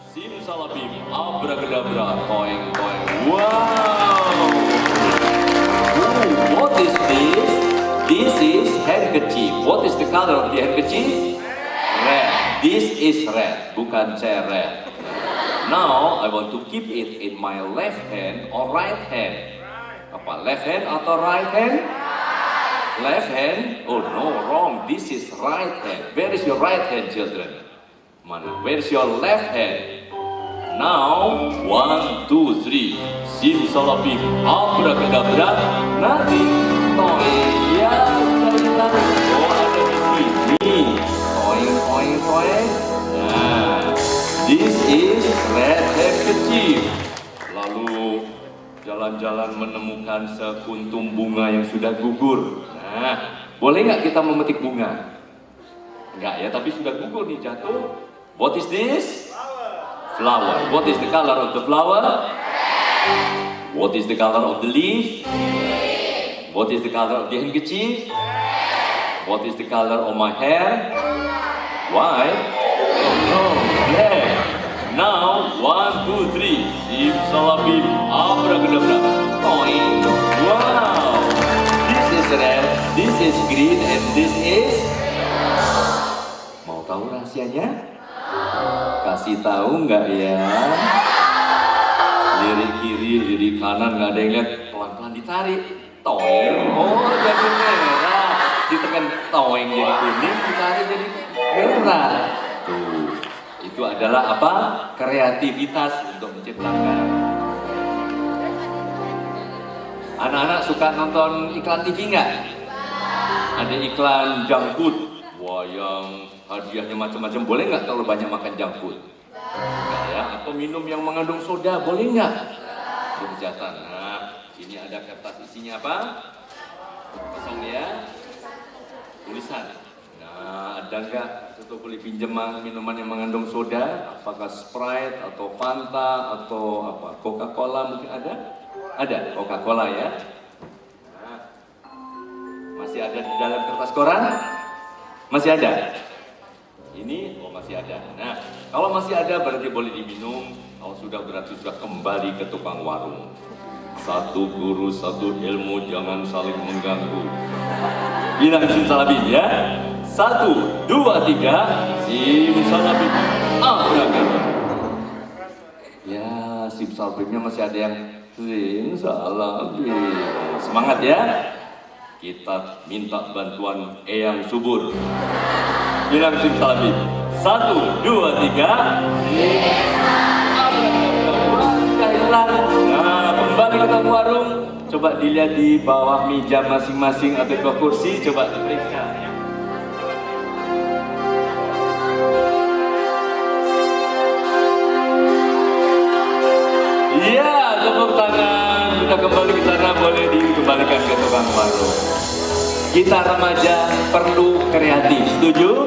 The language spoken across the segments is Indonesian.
Simsalabim, abracadabra, toing toing. Wow! Ooh, what is this? This is handkerchief. What is the color of the handkerchief? Red. This is red, bukan ceret. Now I want to keep it in my left hand or right hand. Apa? Left hand atau right hand? Left hand? Oh no, wrong. This is right hand. Where is your right hand, children? Mana? Where is your left hand? Now, 1, 2, 3. Simsalabim, abracadabra, nanti toing. Ya, lari. Oh, ada di sini. Toing, toing, toing. Nah, this is red handkerchief. Lalu jalan-jalan menemukan sekuntum bunga yang sudah gugur. Nah, boleh nggak kita memetik bunga? Enggak ya, tapi sudah gugur nih, jatuh. What is this? Flower. What is the color of the flower? What is the color of the leaf? What is the color of the handkerchief? What is the color of my hair? White? Oh no, black. Now, 1, 2, 3. Simsalabim, abracadabra, toing. Wow. This is red, this is green, and this is... Mau tahu rahasianya? Kasih tahu nggak ya? Lirik kiri, lirik kanan, nggak ada yang lihat. Pelan-pelan ditarik, toing. Oh, jadi merah. Ditekan toing jadi kuning, ditarik jadi merah. Tuh, itu adalah apa? Kreativitas untuk menciptakan. Anak-anak suka nonton iklan TV nggak? Ada iklan junk food. Wah, yang hadiahnya macam-macam. Boleh nggak kalau banyak makan junk food? Nggak ya? Atau minum yang mengandung soda, boleh nggak? Kejahatan. Nah, ini ada kertas isinya apa? Kosong ya. Tulisan. Nah, ada nggak? Atau boleh pinjam minuman yang mengandung soda? Apakah Sprite atau Fanta atau apa? Coca-Cola mungkin ada? Ada Coca-Cola ya. Nah, masih ada di dalam kertas koran? Masih ada? Ini, oh masih ada. Nah, kalau masih ada berarti boleh diminum. Kalau sudah berarti sudah kembali ke tukang warung. Satu guru, satu ilmu, jangan saling mengganggu. Bilang simsalabim ya. 1, 2, 3. Simsalabim. Abracadabra. Ya, simsalabimnya masih ada yang simsalabim. Semangat ya. Kita minta bantuan Eyang Subur. Bilang simsalabim. 1, 2, 3. Nah, kembali ke tukang warung. Coba dilihat di bawah meja masing-masing atau di kursi. Coba diperiksa. Iya, tepuk tangan. Sudah kembali ke sana, boleh dikembalikan ke tukang warung. Kita remaja perlu kreatif, setuju?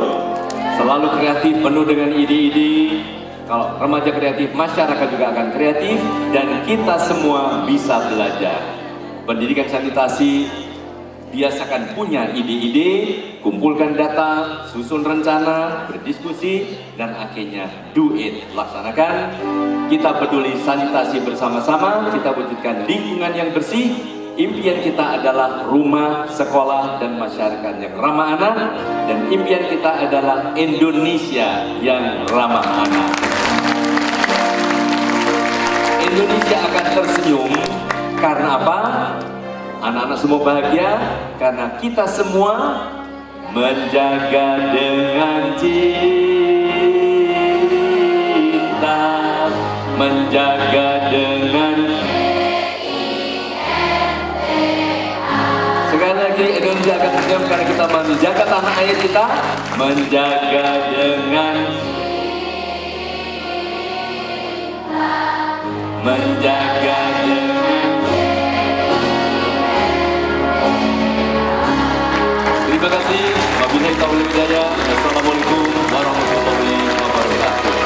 Selalu kreatif, penuh dengan ide-ide. Kalau remaja kreatif, masyarakat juga akan kreatif. Dan kita semua bisa belajar. Pendidikan sanitasi, biasakan punya ide-ide, kumpulkan data, susun rencana, berdiskusi, dan akhirnya do it, laksanakan. Kita peduli sanitasi bersama-sama, kita wujudkan lingkungan yang bersih. Impian kita adalah rumah, sekolah, dan masyarakat yang ramah anak. Dan impian kita adalah Indonesia yang ramah anak. Indonesia akan tersenyum karena apa? Anak-anak semua bahagia karena kita semua menjaga dengan cinta, menjaga dengan. Sekali lagi, Indonesia akan tersenyum karena kita menjaga tanah air kita, menjaga dengan, menjaga dengan. Terima kasih. Wabillahi taufiq wal hidayah. Assalamualaikum warahmatullahi wabarakatuh.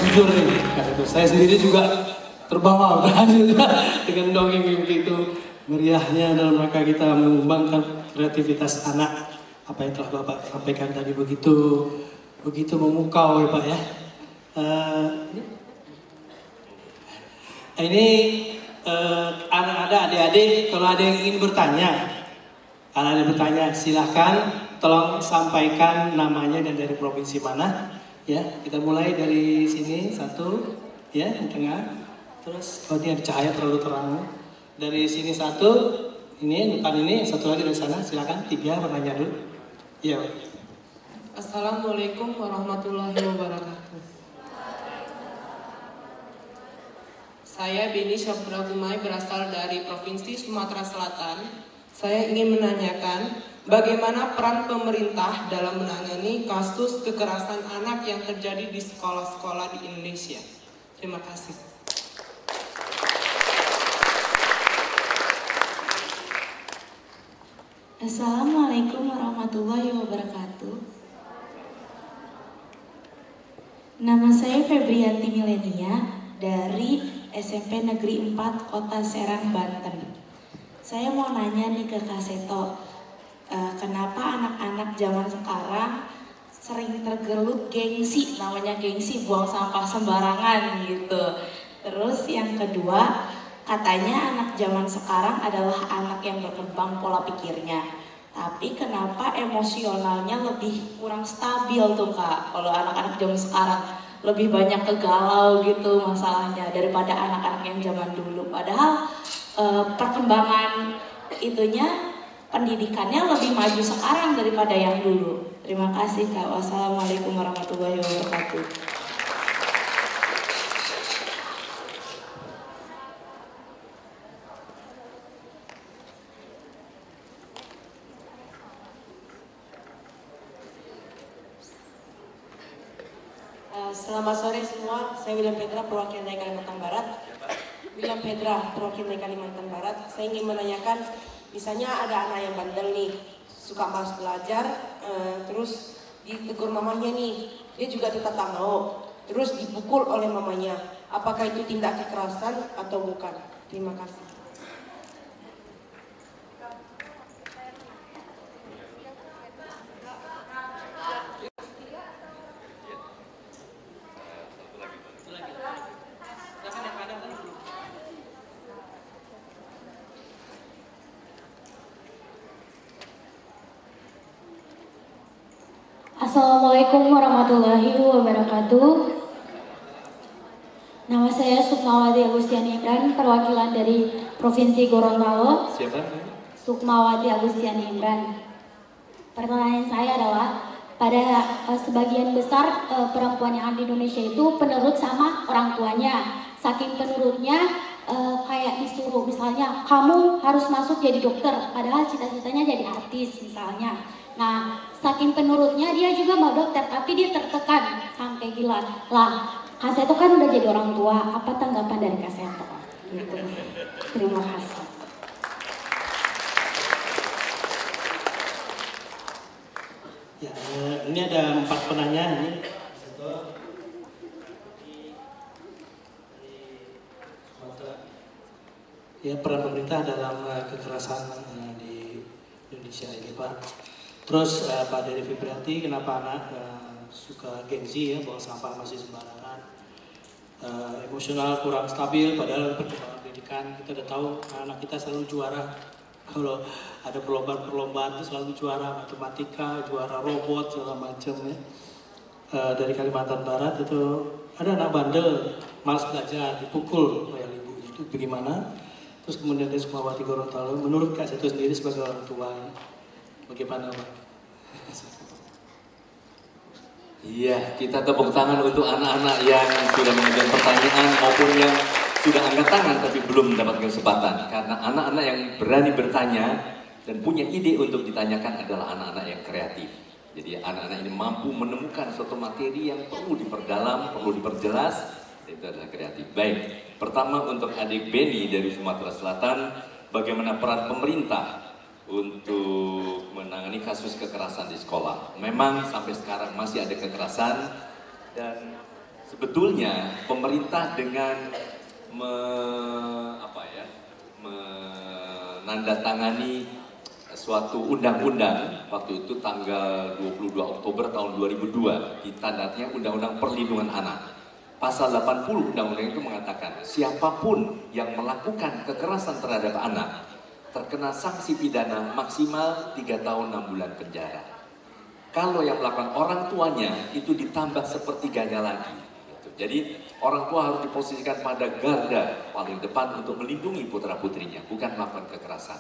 Jujur nih, saya sendiri juga terbawa dengan dongeng yang begitu meriahnya dalam rangka kita mengembangkan kreativitas anak. Apa yang telah Bapak sampaikan tadi begitu begitu memukau ya Pak ya. Ini anak-anak, adik-adik, kalau ada yang ingin bertanya, silahkan tolong sampaikan namanya dan dari provinsi mana. Ya, kita mulai dari sini satu, ya, di tengah. Terus, oh ini ada cahaya terlalu terang. Dari sini satu, ini depan ini, satu lagi dari sana. Silakan, 3 bertanya dulu. Iya. Assalamualaikum warahmatullahi wabarakatuh. Saya Beni Syafra Gumai, berasal dari Provinsi Sumatera Selatan. Saya ingin menanyakan bagaimana peran pemerintah dalam menangani kasus kekerasan anak yang terjadi di sekolah-sekolah di Indonesia. Terima kasih. Assalamualaikum warahmatullahi wabarakatuh. Nama saya Febrianti Milenia dari SMP Negeri 4 Kota Serang, Banten. Saya mau nanya nih ke Kak Seto, kenapa anak-anak zaman sekarang sering tergelut gengsi, namanya gengsi, buang sampah sembarangan gitu. Terus yang kedua, katanya anak zaman sekarang adalah anak yang berkembang pola pikirnya. Tapi kenapa emosionalnya lebih kurang stabil tuh Kak? Kalau anak-anak zaman sekarang lebih banyak kegalau gitu masalahnya daripada anak-anak yang zaman dulu. Padahal perkembangan itunya, pendidikannya lebih maju sekarang daripada yang dulu. Terima kasih Kak. Wassalamualaikum warahmatullahi wabarakatuh. Selamat sore semua, saya William Petra, perwakilan dari Kalimantan Barat. William Petra, perwakilan dari Kalimantan Barat. Saya ingin menanyakan, misalnya ada anak yang bandel nih, suka malas belajar, terus ditegur mamanya nih, dia juga tetap tak mau, terus dipukul oleh mamanya. Apakah itu tindak kekerasan atau bukan? Terima kasih. Assalamualaikum warahmatullahi wabarakatuh. Nama saya Sukmawati Agustiani Imran, perwakilan dari Provinsi Gorontalo. Siapa? Sukmawati Agustiani Imran. Pertanyaan saya adalah, pada sebagian besar perempuan yang ada di Indonesia itu penurut sama orang tuanya. Saking penurutnya kayak disuruh, misalnya kamu harus masuk jadi dokter, padahal cita-citanya jadi artis misalnya. Nah, saking penurutnya dia juga mau dokter, tapi dia tertekan sampai gila. Lah, Kak Seto kan udah jadi orang tua, apa tanggapan dari Kak Seto? Gitu. Terima kasih. Ya, ini ada 4 penanya ini. Ya, peran pemerintah dalam kekerasan di Indonesia ini Pak. Terus Pak Dery Febrianti, kenapa anak suka gengsi ya, buang sampah masih sembarangan, emosional kurang stabil, padahal perkembangan pendidikan kita udah tahu anak kita selalu juara. Kalau ada perlombaan itu selalu juara matematika, juara robot segala macam ya. Dari Kalimantan Barat itu ada anak bandel, malas belajar, dipukul oleh ibunya, itu bagaimana? Terus kemudian dari Sukmawati Gorontalo, menurut Kak Seto sendiri sebagai orang tua, bagaimana Pak? Iya, kita tepuk tangan untuk anak-anak yang sudah mengajukan pertanyaan maupun yang sudah angkat tangan tapi belum mendapatkan kesempatan. Karena anak-anak yang berani bertanya dan punya ide untuk ditanyakan adalah anak-anak yang kreatif. Jadi anak-anak ini mampu menemukan suatu materi yang perlu diperdalam, perlu diperjelas, itu adalah kreatif. Baik, pertama untuk adik Beni dari Sumatera Selatan, bagaimana peran pemerintah untuk menangani kasus kekerasan di sekolah. Memang sampai sekarang masih ada kekerasan dan sebetulnya pemerintah dengan menandatangani suatu undang-undang waktu itu tanggal 22 Oktober tahun 2002 ditandatangani Undang-Undang Perlindungan Anak. Pasal 80 undang-undang itu mengatakan siapapun yang melakukan kekerasan terhadap anak terkena sanksi pidana maksimal 3 tahun 6 bulan penjara. Kalau yang melakukan orang tuanya itu ditambah sepertiganya lagi. Gitu. Jadi orang tua harus diposisikan pada garda paling depan untuk melindungi putra-putrinya, bukan melakukan kekerasan.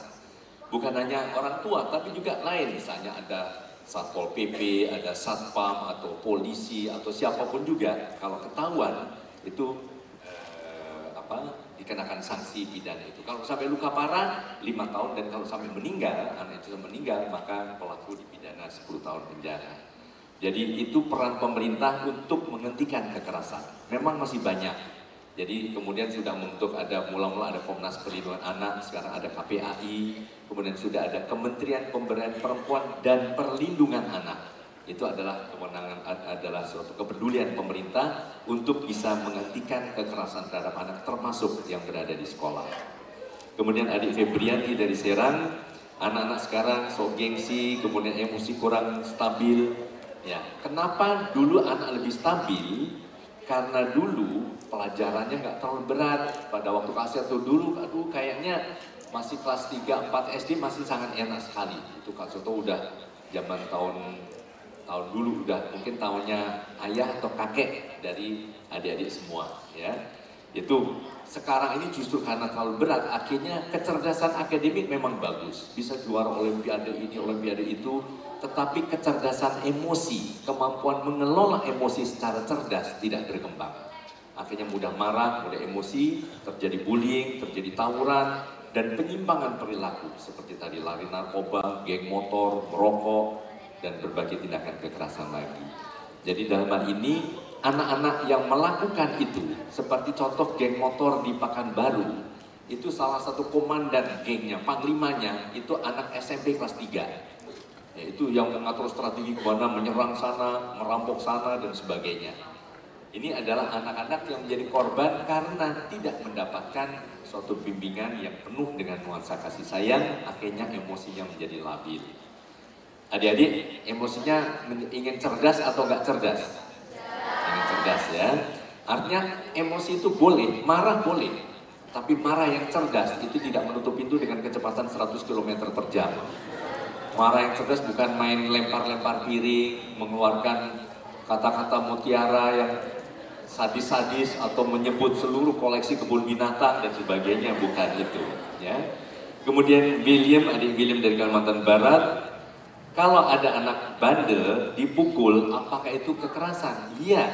Bukan hanya orang tua, tapi juga lain, misalnya ada Satpol PP, ada Satpam atau polisi atau siapapun juga, kalau ketahuan itu dikenakan sanksi pidana itu. Kalau sampai luka parah 5 tahun, dan kalau sampai meninggal, anak itu meninggal, maka pelaku dipidana 10 tahun penjara. Jadi itu peran pemerintah untuk menghentikan kekerasan. Memang masih banyak. Jadi kemudian sudah membentuk mula-mula ada Komnas Perlindungan Anak, sekarang ada KPAI, kemudian sudah ada Kementerian Pemberdayaan Perempuan dan Perlindungan Anak. Itu adalah kewenangan, adalah suatu kepedulian pemerintah untuk bisa menghentikan kekerasan terhadap anak, termasuk yang berada di sekolah. Kemudian adik Febrianti dari Serang, anak-anak sekarang sok gengsi, kemudian emosi kurang stabil. Ya, kenapa dulu anak lebih stabil? Karena dulu pelajarannya nggak terlalu berat. Pada waktu Kak Seto dulu, aduh kayaknya masih kelas 3, 4 SD masih sangat enak sekali. Itu Kak Seto udah zaman tahun dulu, udah mungkin tahunnya ayah atau kakek dari adik-adik semua. Ya, itu sekarang ini justru karena terlalu berat, akhirnya kecerdasan akademik memang bagus, bisa juara olimpiade ini, olimpiade itu, tetapi kecerdasan emosi, kemampuan mengelola emosi secara cerdas tidak berkembang. Akhirnya mudah marah, mudah emosi, terjadi bullying, terjadi tawuran, dan penyimpangan perilaku seperti tadi lari narkoba, geng motor, merokok, dan berbagai tindakan kekerasan lagi. Jadi dalam hal ini anak-anak yang melakukan itu, seperti contoh geng motor di Pekanbaru, itu salah satu komandan gengnya, panglimanya itu anak SMP kelas 3. Yaitu yang mengatur strategi kemana, menyerang sana, merampok sana, dan sebagainya. Ini adalah anak-anak yang menjadi korban karena tidak mendapatkan suatu bimbingan yang penuh dengan nuansa kasih sayang, akhirnya emosinya menjadi labil. Adik-adik, emosinya ingin cerdas atau nggak cerdas? Ingin cerdas ya. Artinya emosi itu boleh, marah boleh. Tapi marah yang cerdas itu tidak menutup pintu dengan kecepatan 100 km per jam. Marah yang cerdas bukan main lempar-lempar piring, mengeluarkan kata-kata mutiara yang sadis-sadis atau menyebut seluruh koleksi kebun binatang dan sebagainya, bukan itu. Ya. Kemudian adik William dari Kalimantan Barat, kalau ada anak bandel dipukul, apakah itu kekerasan? Iya.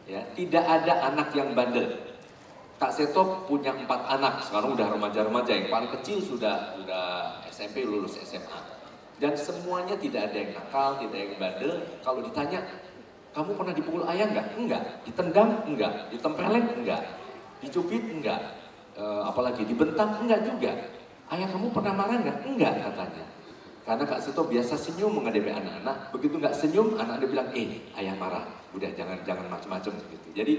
Ya, tidak ada anak yang bandel. Kak Seto punya 4 anak, sekarang udah remaja-remaja, yang paling kecil sudah SMP, lulus SMA. Dan semuanya tidak ada yang nakal, tidak ada yang bandel. Kalau ditanya, kamu pernah dipukul ayah enggak? Enggak. Ditendang? Enggak. Ditempelin? Enggak. Dicubit? Enggak. Apalagi dibentak? Enggak juga. Ayah kamu pernah marah enggak? Enggak katanya. Karena Kak Seto biasa senyum menghadapi anak-anak. Begitu enggak senyum, anak dia bilang, ayah marah. Udah jangan macem-macem gitu. Jadi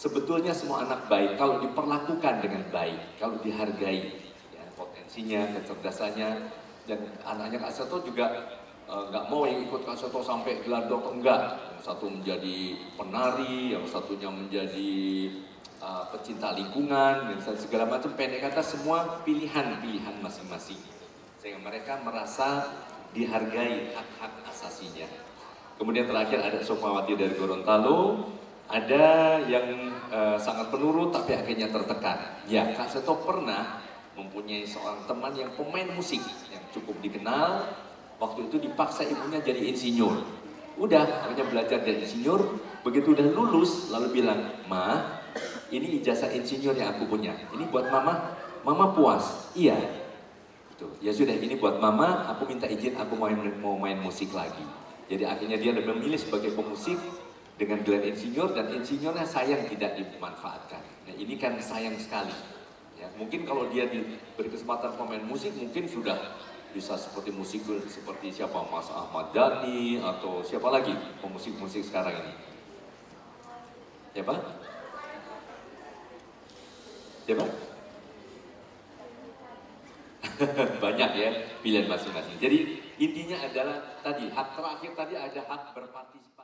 sebetulnya semua anak baik kalau diperlakukan dengan baik, kalau dihargai ya, potensinya, kecerdasannya. Dan anaknya Kak Seto juga nggak mau yang ikut Kak Seto sampai gelar dokter, enggak. Yang satu menjadi penari, yang satunya menjadi pecinta lingkungan, dan segala macam. Pendek kata semua pilihan masing-masing. Sehingga mereka merasa dihargai hak-hak asasinya. Kemudian terakhir ada Sukmawati dari Gorontalo, ada yang sangat penurut tapi akhirnya tertekan. Ya, Kak Seto pernah mempunyai seorang teman yang pemain musik yang cukup dikenal. Waktu itu dipaksa ibunya jadi insinyur. Udah, akhirnya belajar jadi insinyur. Begitu udah lulus, lalu bilang, "Ma, ini ijazah insinyur yang aku punya. Ini buat mama. Mama puas?" "Iya." Gitu. "Ya sudah, ini buat mama. Aku minta izin, aku mau main musik lagi." Jadi akhirnya dia lebih memilih sebagai pemusik dengan gelar insinyur, dan insinyurnya sayang tidak dimanfaatkan. Nah, ini kan sayang sekali. Ya, mungkin kalau dia diberi kesempatan pemain musik, mungkin sudah bisa seperti musik seperti siapa, Mas Ahmad Dhani atau siapa lagi pemusik-musik sekarang ini. Siapa? Banyak ya pilihan masing-masing. Jadi intinya adalah tadi hak terakhir tadi ada hak berpartisipasi.